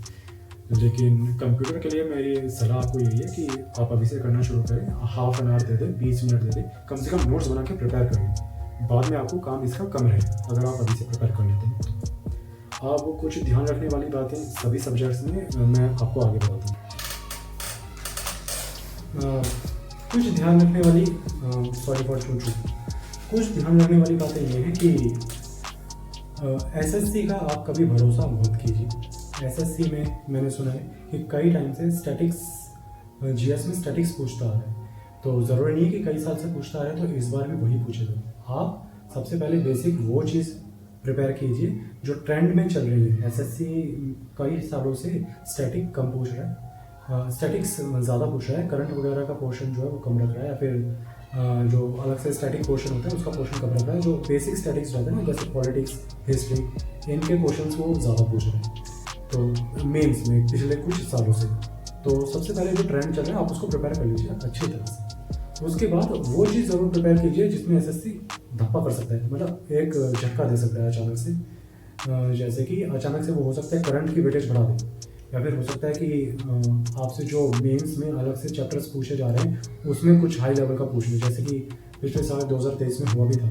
S2: लेकिन कंप्यूटर के लिए मेरी सलाह आपको यही है कि आप अभी से करना शुरू करें, हाफ एन आवर दे दें, 20 मिनट दे दें, कम से कम नोट्स बना के प्रिपेयर करें। बाद में आपको काम इसका कम रहेगा अगर आप अभी से प्रिपेयर कर लेते हैं तो। अब कुछ ध्यान रखने वाली बातें सभी सब्जेक्ट्स में मैं आपको आगे बताता हूँ। कुछ ध्यान रखने वाली कुछ ध्यान रखने वाली बातें ये हैं कि एसएससी का आप कभी भरोसा मत कीजिए। एसएससी में मैंने सुना है कि कई टाइम से स्टैटिक्स, जीएस में स्टैटिक्स पूछता है, तो ज़रूरी नहीं है कि कई साल से पूछता है तो इस बार भी वही पूछेगा। आप सबसे पहले बेसिक वो चीज़ प्रिपेयर कीजिए जो ट्रेंड में चल रही है। एसएससी कई सालों से स्टैटिक कम पूछ रहा है, स्टैटिक्स ज़्यादा पूछ रहा है, करंट वगैरह का पोर्शन जो है वो कम रख रहा है, या फिर जो अलग से स्टैटिक पोर्शन होता है उसका पोर्शन कम रख रहा है। जो बेसिक स्टैटिक्स रहते हैं ना, जैसे पॉलिटिक्स, हिस्ट्री, इनके क्वेश्चंस वो ज़्यादा पूछ रहे हैं तो मेंस में पिछले कुछ सालों से। तो सबसे पहले जो ट्रेंड चल रहा है आप उसको प्रिपेयर कर लीजिए अच्छी तरह से। उसके बाद वो चीज़ ज़रूर प्रिपेयर कीजिए जिसमें एसएससी धप्पा कर सकता है, मतलब एक झटका दे सकता है अचानक से। जैसे कि अचानक से वो हो सकता है करंट की वेटेज बढ़ा दे, या फिर हो सकता है कि आपसे जो मेंस में अलग से चैप्टर्स पूछे जा रहे हैं उसमें कुछ हाई लेवल का पूछ ले, जैसे कि पिछले साल 2023 में हुआ भी था,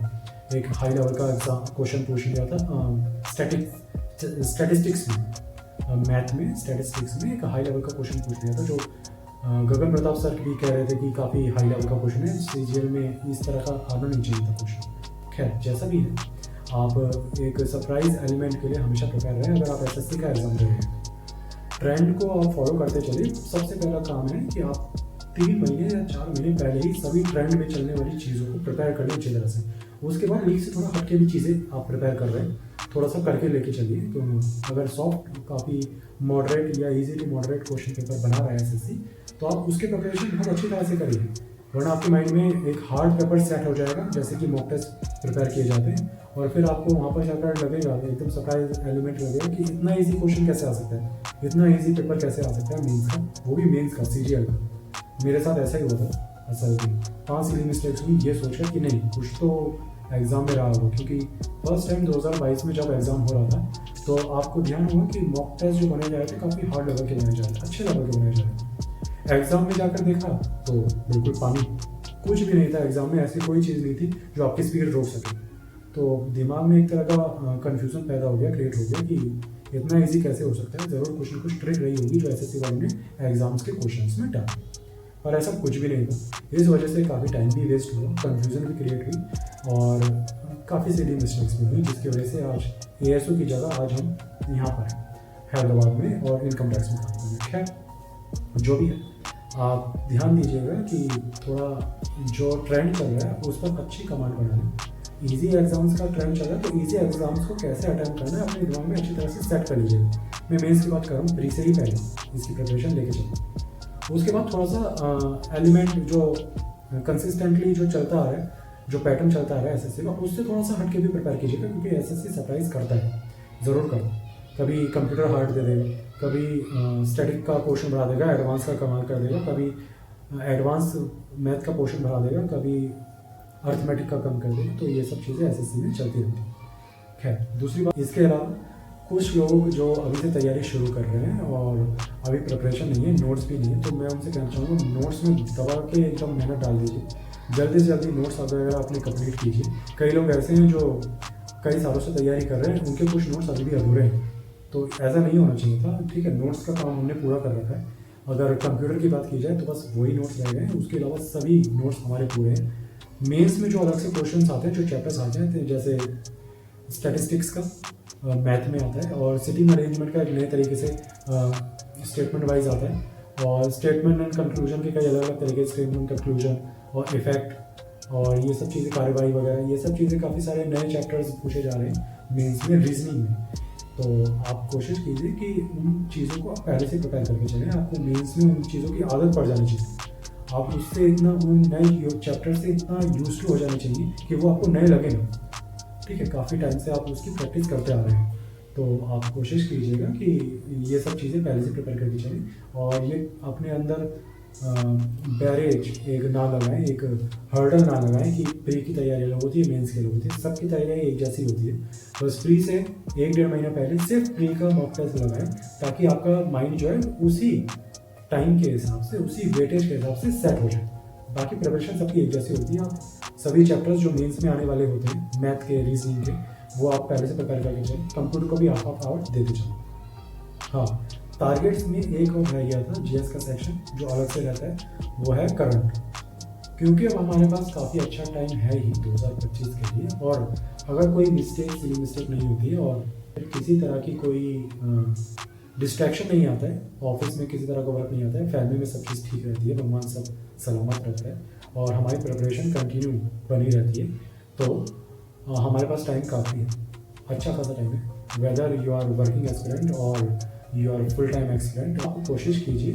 S2: एक हाई लेवल का एग्जाम क्वेश्चन पूछ लिया था स्टैटिस्टिक्स में, मैथ में स्टैटिस्टिक्स में एक हाई लेवल का क्वेश्चन पूछ लिया था, जो गगन प्रताप सर भी कह रहे थे कि काफ़ी हाई लेवल का क्वेश्चन है, सीजीएल में इस तरह का आना नहीं चाहिए था क्वेश्चन। खैर जैसा भी है, आप एक सरप्राइज एलिमेंट के लिए हमेशा प्रिपेयर रहें अगर आप एसएससी का एग्जाम दे रहे हैं। ट्रेंड को आप फॉलो करते चलिए। सबसे पहला काम है कि आप 3 महीने या 4 महीने पहले ही सभी ट्रेंड में चलने वाली चीज़ों को प्रिपेयर कर लें अच्छी तरह से। उसके बाद लीक से थोड़ा हटके भी चीज़ें आप प्रिपेयर कर रहे हैं, थोड़ा सा करके लेके चलिए। तो अगर सॉफ्ट, काफ़ी मॉडरेट या easy to moderate question paper बना रहा है एसएससी, तो आप उसके प्रिपरेशन बहुत अच्छी तरह से करिए, वरना आपके माइंड में एक हार्ड पेपर सेट हो जाएगा, जैसे कि मॉक टेस्ट प्रिपेयर किए जाते हैं, और फिर आपको वहाँ पर जाकर लगेगा एकदम सरप्राइज एलिमेंट लगेगा कि इतना इजी क्वेश्चन कैसे आ सकता है, इतना इजी पेपर कैसे आ सकता है मेंस का, वो भी मेंस का, सीजीएल का। मेरे साथ ऐसा ही हुआ था असल में, 5 सिली मिस्टेक्स हुई ये सोचकर कि नहीं कुछ तो एग्ज़ाम में रहा होगा, क्योंकि फर्स्ट टाइम 2022 में जब एग्ज़ाम हो रहा था तो आपको ध्यान हुआ कि मॉक टेस्ट जो बने जा रहे थे काफ़ी हार्ड लेवल के बने जा रहे थे, अच्छे लेवल के बने जा रहे थे। एग्ज़ाम में जाकर देखा तो बिल्कुल पानी, कुछ भी नहीं था एग्ज़ाम में, ऐसी कोई चीज़ नहीं थी जो आपकी स्पीड रोक सके। तो दिमाग में एक तरह का कन्फ्यूज़न पैदा हो गया, क्रिएट हो गया कि इतना इजी कैसे हो सकता है, ज़रूर कुछ ना कुछ ट्रिक रही होगी जो एसएससी वालों ने एग्जाम्स के क्वेश्चंस में डाली, और ऐसा कुछ भी नहीं था। इस वजह से काफ़ी टाइम भी वेस्ट हुआ, कन्फ्यूज़न भी क्रिएट हुई, और काफ़ी सिली मिस्टेक्स भी हुई, जिसकी वजह से आज एएसओ की जगह आज हम यहाँ पर हैं हैदराबाद में और इनकम टैक्स में काम कर रहे हैं। खैर जो भी है, आप ध्यान दीजिएगा कि थोड़ा जो ट्रेंड चल रहा है उस पर अच्छी कमांड बना लें। ईजी एग्जाम्स का ट्रेंड चल रहा है तो ईजी एग्जाम्स को कैसे अटेम्प्ट करना है अपने दिमाग में अच्छी तरह से सेट कर लीजिएगा। मैं मेंस की बात कर रहा हूँ, प्री से ही पहले इसकी प्रिपरेशन लेके चलूँ। उसके बाद थोड़ा सा एलिमेंट जो कंसिस्टेंटली जो चलता आ रहा है, जो पैटर्न चलता आ रहा है एसएससी का, उससे थोड़ा सा हटके भी प्रिपेयर कीजिएगा, क्योंकि एसएससी सरप्राइज करता है, ज़रूर करता है। कभी कंप्यूटर हार्ड दे देगा, कभी स्टैटिक का पोर्शन बढ़ा देगा, एडवांस का कमाल कर देगा, कभी एडवांस मैथ का पोर्शन बढ़ा देगा, कभी अर्थमेटिक का कम कर देगा। तो ये सब चीज़ें एसएससी में चलती रहती हैं। खैर दूसरी बात, इसके अलावा कुछ लोग जो अभी से तैयारी शुरू कर रहे हैं और अभी प्रिपरेशन नहीं है, नोट्स भी नहीं है, तो मैं उनसे कहना चाहूँगा नोट्स में दबा के एकदम मेहनत डाल दीजिए, जल्दी से जल्दी नोट्स वगैरह अपने कंप्लीट कीजिए। कई लोग ऐसे हैं जो कई सालों से तैयारी कर रहे हैं, उनके कुछ नोट्स अभी भी अधूरे हैं, तो ऐसा नहीं होना चाहिए था। ठीक है, नोट्स का काम हमने पूरा कर रखा है। अगर कंप्यूटर की बात की जाए तो बस वही नोट्स रह गए हैं, उसके अलावा सभी नोट्स हमारे पूरे हैं। मेंस में जो अलग से क्वेश्चंस आते हैं, जो चैप्टर्स आते हैं, जैसे स्टैटिस्टिक्स का मैथ में आता है, और सिटिंग अरेंजमेंट का एक नए तरीके से स्टेटमेंट वाइज आता है, और स्टेटमेंट एंड कंक्लूजन के कई अलग अलग तरीके, स्टेटमेंट, कंक्लूजन और इफेक्ट और ये सब चीज़ें, कार्यवाही वगैरह, ये सब चीज़ें काफ़ी सारे नए चैप्टर्स पूछे जा रहे हैं मेंस में, रीजनिंग में। तो आप कोशिश कीजिए कि उन चीज़ों को आप पहले से प्रिपेयर करके चलें। आपको मेंस में उन चीज़ों की आदत पड़ जानी चाहिए, आप उससे इतना उन नए चैप्टर से इतना यूज टू हो जाना चाहिए कि वो आपको नए लगे ना। ठीक है, काफ़ी टाइम से आप उसकी प्रैक्टिस करते आ रहे हैं, तो आप कोशिश कीजिएगा कि ये सब चीज़ें पहले से प्रिपेयर करके चलें, और ये अपने अंदर बैरेज एक ना लगाएं, एक हर्डल ना लगाएं कि प्री की तैयारी अलग होती है, मेंस की अलग होती है। सबकी तैयारी एक जैसी होती है, बस प्री से 1-1.5 महीना पहले सिर्फ प्री का मॉक टेस्ट लगाएं, ताकि आपका माइंड जो है उसी टाइम के हिसाब से, उसी वेटेज के हिसाब से सेट हो जाए। बाकी प्रिपरेशन सबकी एक जैसी होती है। आप सभी चैप्टर्स जो मेंस में आने वाले होते हैं, मैथ के, रीजनिंग के, वो आप पहले से प्रिपेयर करके चलें। कंप्यूटर को भी हाफ आवर देते चलें। हाँ, टारगेट्स में एक और रह गया था जीएस का सेक्शन जो अलग से रहता है, वो है करंट। क्योंकि अब हमारे पास काफ़ी अच्छा टाइम है ही 2025 के लिए, और अगर कोई सिली मिस्टेक नहीं होती है और किसी तरह की कोई डिस्ट्रैक्शन नहीं आता है, ऑफिस में किसी तरह का वर्क नहीं आता है, फैमिली में सब चीज़ ठीक रहती है, भगवान सब सलामत रहता है, और हमारी प्रिपरेशन कंटिन्यू बनी रहती है, तो हमारे पास टाइम काफ़ी है, अच्छा खासा टाइम है। Whether you are working aspirant और you are full time experienced, आप कोशिश कीजिए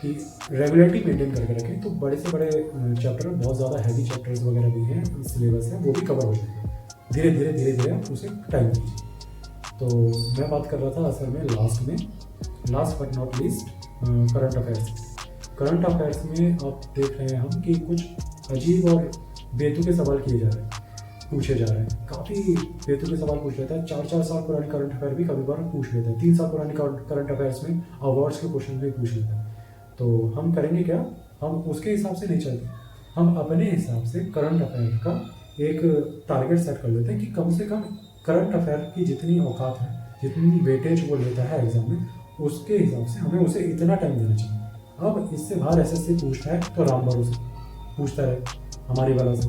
S2: कि रेगुलरिटी मेंटेन करके रखें, तो बड़े से बड़े चैप्टर, बहुत ज़्यादा हैवी चैप्टर्स वगैरह भी हैं, सिलेबस है, वो भी कवर हो जाएगा। धीरे धीरे आप उसे टाइम दीजिए। तो मैं बात कर रहा था असल में last but not least current affairs. Current affairs में आप देख रहे हैं हम कि कुछ अजीब और बेतुके सवाल किए जा रहे हैं, पूछे जा रहे हैं। काफ़ी बेतुके सवाल पूछ लेता है। 4-4 साल पुराने करंट अफेयर भी कभी बार पूछ लेता है। 3 साल पुराने करंट अफेयर्स में अवार्ड्स के क्वेश्चन भी पूछ लेता है। तो हम करेंगे क्या, हम उसके हिसाब से नहीं चलते, हम अपने हिसाब से करंट अफेयर का एक टारगेट सेट कर लेते हैं कि कम से कम करंट अफेयर की जितनी औकात है, जितनी वेटेज वो लेता है एग्जाम में, उसके हिसाब से हमें उसे इतना टाइम देना चाहिए। अब इससे बाहर एसएससी पूछता है तो राम भरोसे पूछता रहे हमारी वजह से,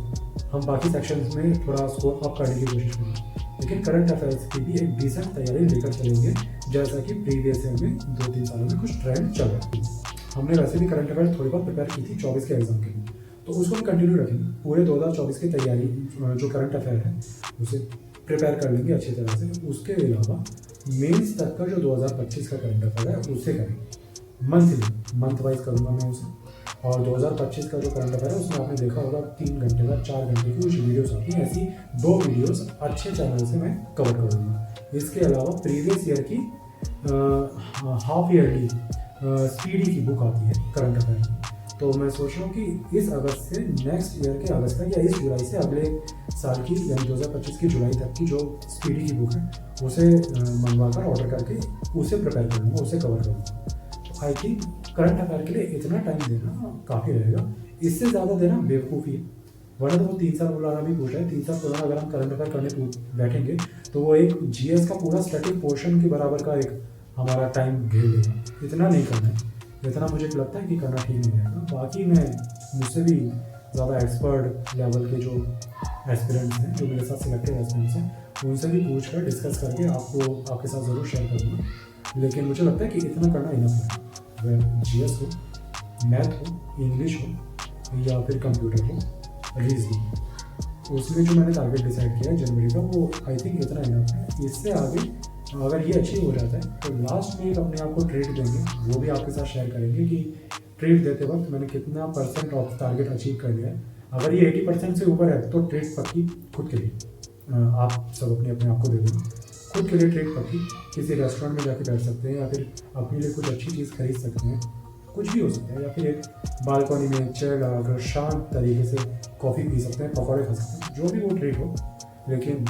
S2: हम बाकी सेक्शंस में थोड़ा स्कोर अप करने की कोशिश करेंगे, लेकिन करंट अफेयर्स की भी एक डिसेंट तैयारी लेकर चलेंगे, जैसा कि प्रीवियस ईयर में 2-3 सालों में कुछ ट्रेंड चल रहा है। हमने वैसे भी करंट अफेयर थोड़ी बहुत प्रिपेयर की थी 24 के एग्जाम के लिए, तो उसको भी कंटिन्यू रखेंगे। पूरे 2024 की तैयारी जो करंट अफेयर है उसे प्रिपेयर कर लेंगे अच्छी तरह से। उसके अलावा मेंस तक का जो 2025 का करंट अफेयर है उसे करेंगे मंथ वाइज करूँगा मैं उसे। और 2025 का जो करंट अफेयर है उसमें आपने देखा होगा 3 घंटे का 4 घंटे की कुछ वीडियोस आती हैं, ऐसी 2 वीडियोस अच्छे चैनल से मैं कवर करूँगा। इसके अलावा प्रीवियस ईयर की हाफ ईयरली स्पीडी की बुक आती है करंट अफेयर की, तो मैं सोच रहा हूँ कि इस अगस्त से नेक्स्ट ईयर के अगस्त तक या इस जुलाई से अगले साल की यानी 2025 की जुलाई तक की जो स्पीडी की बुक है उसे मंगवा कर ऑर्डर करके उसे प्रिपेयर करूँगा, उसे कवर करूँगा। तो आई थिंक करंट अफेयर के लिए इतना टाइम देना काफ़ी रहेगा, इससे ज़्यादा देना बेवकूफ़ी है। वरना तो वो 3 साल पुराना भी पूछ रहा है, 3 साल पुराना अगर हम करंट अफेयर करने बैठेंगे तो वो एक जीएस का पूरा स्टैटिक पोर्शन के बराबर का एक हमारा टाइम घेर लेगा। इतना नहीं करना है, इतना मुझे लगता है कि करना ठीक नहीं रहेगा। बाकी मैं मुझसे भी ज़्यादा एक्सपर्ट लेवल के जो एस्पिरेंट्स हैं, जो मेरे साथ सिलेक्टेड एस्पिरेंट्स हैं, उनसे भी पूछ कर डिस्कस करके आपको आपके साथ ज़रूर शेयर करूँगा। लेकिन मुझे लगता है कि इतना करना इनफ है। वह जीएस हो, मैथ हो, इंग्लिश हो या फिर कंप्यूटर हो, रीजनिंग, उसमें जो मैंने टारगेट डिसाइड किया है जनवरी का, वो आई थिंक इतना इनफ है। इससे आगे अगर ये अचीव हो जाता है तो लास्ट में एक अपने आप को ट्रीट देंगे, वो भी आपके साथ शेयर करेंगे कि ट्रीट देते वक्त मैंने कितना % ऑफ टारगेट अचीव कर लिया है। अगर ये 80% से ऊपर है तो ट्रीट पक्की खुद के लिए, आप सब अपने आप को दे देंगे खुद के लिए ट्रीट पक्की। किसी रेस्टोरेंट में जाके बैठ सकते हैं या फिर अपने लिए कुछ अच्छी चीज़ खरीद सकते हैं, कुछ भी हो सकता है, या फिर एक बालकनी में चेयर लगाकर शांत तरीके से कॉफ़ी पी सकते हैं, पकौड़े खा सकते हैं, जो भी वो ट्रीट हो, लेकिन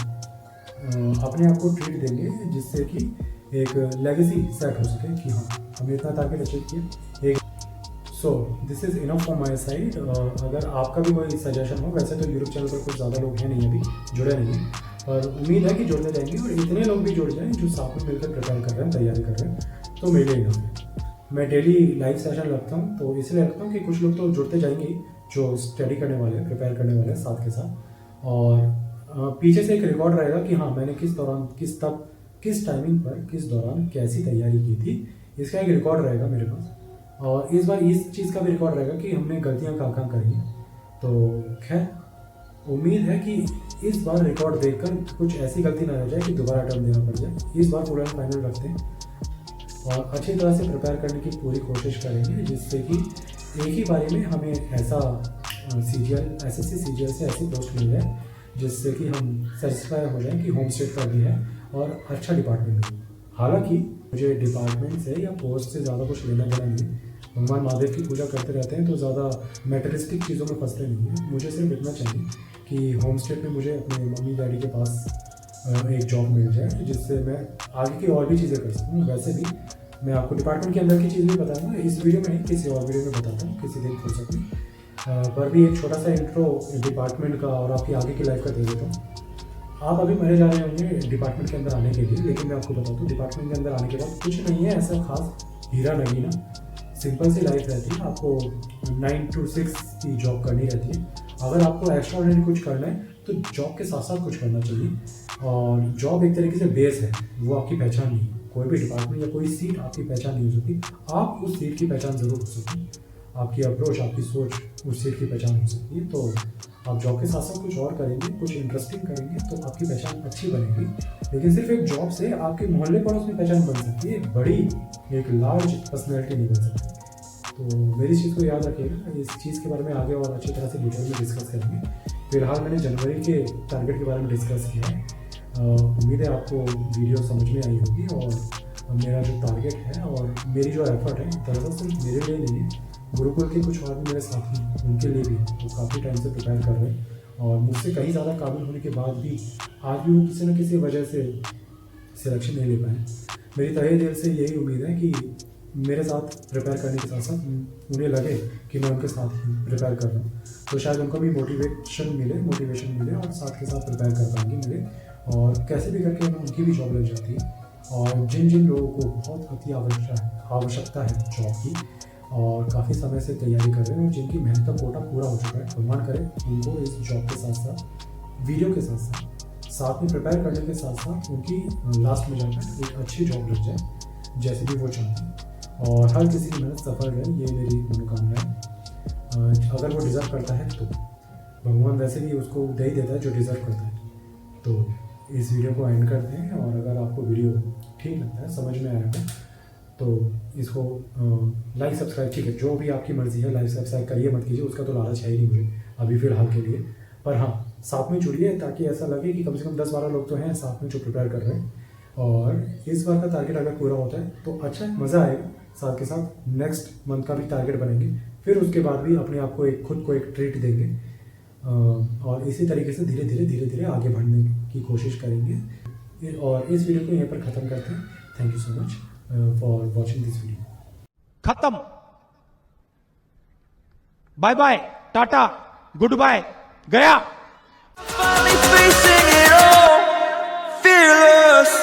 S2: अपने आप को ट्रीट देंगे जिससे कि एक लेगेसी सेट हो सके कि हाँ हमने इतना टारगेट अचीव किया। एक so this is enough from my side. अगर आपका भी कोई सजेशन हो, वैसे तो यूट्यूब चैनल पर कुछ ज़्यादा लोग हैं नहीं, अभी जुड़े नहीं हैं, और उम्मीद है कि जुड़ते जाएंगे और इतने लोग भी जुड़ जाएँ जो साथ में मिलकर प्रिपेयर कर रहे हैं, तैयारी कर रहे हैं, तो मेरे लिए मैं डेली लाइव सेशन रखता हूँ। तो इसलिए रखता हूँ कि कुछ लोग तो जुड़ते जाएंगे जो स्टडी करने वाले हैं, प्रिपेयर करने वाले हैं साथ के साथ, और पीछे से एक रिकॉर्ड रहेगा कि हाँ मैंने किस दौरान किस टाइमिंग पर किस दौरान कैसी तैयारी की थी, इसका एक रिकॉर्ड रहेगा मेरे पास। और इस बार इस चीज़ का भी रिकॉर्ड रहेगा कि हमने गलतियाँ कहाँ करी। तो खैर उम्मीद है कि इस बार रिकॉर्ड देखकर कुछ ऐसी गलती ना रह जाए कि दोबारा अटेम्प्ट देना पड़ जाए। इस बार पूरा फाइनल रखते हैं और अच्छी तरह से प्रिपेयर करने की पूरी कोशिश करेंगे, जिससे कि एक ही बारी में हमें ऐसा SSC CGL से ऐसी पोस्ट मिल जाए जिससे कि हम सेटिस्फाई हो जाए कि होम स्टेट का भी है और अच्छा डिपार्टमेंट भी। हालांकि मुझे डिपार्टमेंट से या पोस्ट से ज़्यादा कुछ लेना देना नहीं है। भगवान महादेव की पूजा करते रहते हैं तो ज़्यादा मेटेरियलिस्टिक चीज़ों में फंसते नहीं हैं। मुझे सिर्फ इतना चाहिए कि होम स्टेट में मुझे अपने मम्मी डैडी के पास एक जॉब मिल जाए, जिससे मैं आगे की और भी चीज़ें कर सकूँ। वैसे भी मैं आपको डिपार्टमेंट के अंदर की चीज़ भी बताऊँगा इस वीडियो में, नहीं किसी और वीडियो में बताता हूँ किसी दिन फुर्सत में, पर भी एक छोटा सा इंट्रो डिपार्टमेंट का और आपकी आगे की लाइफ का दे देता हूँ। आप अभी मरे जा रहे होंगे डिपार्टमेंट के अंदर आने के लिए, लेकिन मैं आपको बताता हूँ डिपार्टमेंट के अंदर आने के बाद कुछ नहीं है ऐसा खास हीरा नगीना, सिंपल सी लाइफ रहती है। आपको 9 to 6 की जॉब करनी रहती है। अगर आपको एक्स्ट्राऑर्डिनरी कुछ करना है तो जॉब के साथ साथ कुछ करना चाहिए, और जॉब एक तरीके से बेस है, वो आपकी पहचान नहीं है। कोई भी डिपार्टमेंट या कोई सीट आपकी पहचान नहीं हो सकती, आप उस सीट की पहचान ज़रूर हो सकती है। आपकी अप्रोच, आपकी सोच उस सीट की पहचान हो सकती है। तो आप जॉब के साथ साथ कुछ और करेंगे, कुछ इंटरेस्टिंग करेंगे तो आपकी पहचान अच्छी बनेगी। लेकिन सिर्फ एक जॉब से आपके मोहल्ले पड़ोस में पहचान बन सकती है, एक बड़ी एक लार्ज पर्सनैलिटी नहीं बन सकती। तो मेरी चीज़ को याद रखिएगा। इस चीज़ के बारे में आगे और अच्छी तरह से डिटेल में डिस्कस करेंगे। फिलहाल मैंने जनवरी के टारगेट के बारे में डिस्कस किया है। उम्मीद है आपको वीडियो समझ में आई होगी, और मेरा जो टारगेट है और मेरी जो एफर्ट है दरअसल सिर्फ मेरे लिए नहीं है, गुरुकुल के कुछ और भी मेरे साथी उनके लिए भी, वो काफ़ी टाइम से प्रिपेयर कर रहे हैं, और मुझसे कहीं ज़्यादा काबिल होने के बाद भी आज भी वो किसी न किसी वजह से सिलेक्शन नहीं ले पाए। मेरी तहे दिल से यही उम्मीद है कि मेरे साथ प्रिपेयर करने के साथ साथ उन्हें लगे कि मैं उनके साथ प्रिपेयर कर रहा हूँ, तो शायद उनको भी मोटिवेशन मिले और साथ के साथ प्रिपेयर कर पाएंगे मिले, और कैसे भी करके उनकी भी जॉब लग जाती है। और जिन लोगों को बहुत अति आवश्यकता है जॉब की और काफ़ी समय से तैयारी कर रहे हैं और जिनकी मेहनत का कोटा पूरा हो चुका है, भगवान करे उनको इस जॉब के साथ साथ वीडियो के साथ में प्रिपेयर करने के साथ साथ उनकी लास्ट में जाकर एक अच्छी जॉब लग जाए जैसे भी वो चाहते हैं, और हर किसी की मेहनत सफल रहे, ये मेरी मनोकामना है। अगर वो डिज़र्व करता है तो भगवान वैसे भी उसको दे ही देता है जो डिज़र्व करता है। तो इस वीडियो को एंड करते हैं, और अगर आपको वीडियो ठीक लगता है, समझ में आया है, तो इसको लाइक सब्सक्राइब, ठीक है जो भी आपकी मर्ज़ी है, लाइक सब्सक्राइब करिए मत कीजिए, उसका तो लालच है ही नहीं मुझे अभी फ़िलहाल के लिए, पर हाँ साथ में जुड़िए ताकि ऐसा लगे कि कम से कम 10-12 लोग तो हैं साथ में जो प्रिपेयर कर रहे हैं। और इस बार का टारगेट अगर पूरा होता है तो अच्छा मज़ा आएगा, साथ के साथ नेक्स्ट मंथ का भी टारगेट बनेंगे, फिर उसके बाद भी अपने आप को खुद को एक ट्रीट देंगे, और इसी तरीके से धीरे धीरे आगे बढ़ने की कोशिश करेंगे। और इस वीडियो को यहीं पर ख़त्म करते हैं। Thank you so much for watching this video.
S3: खत्म। Bye bye, tata, good bye, गया।
S5: Finally facing it all, fearless.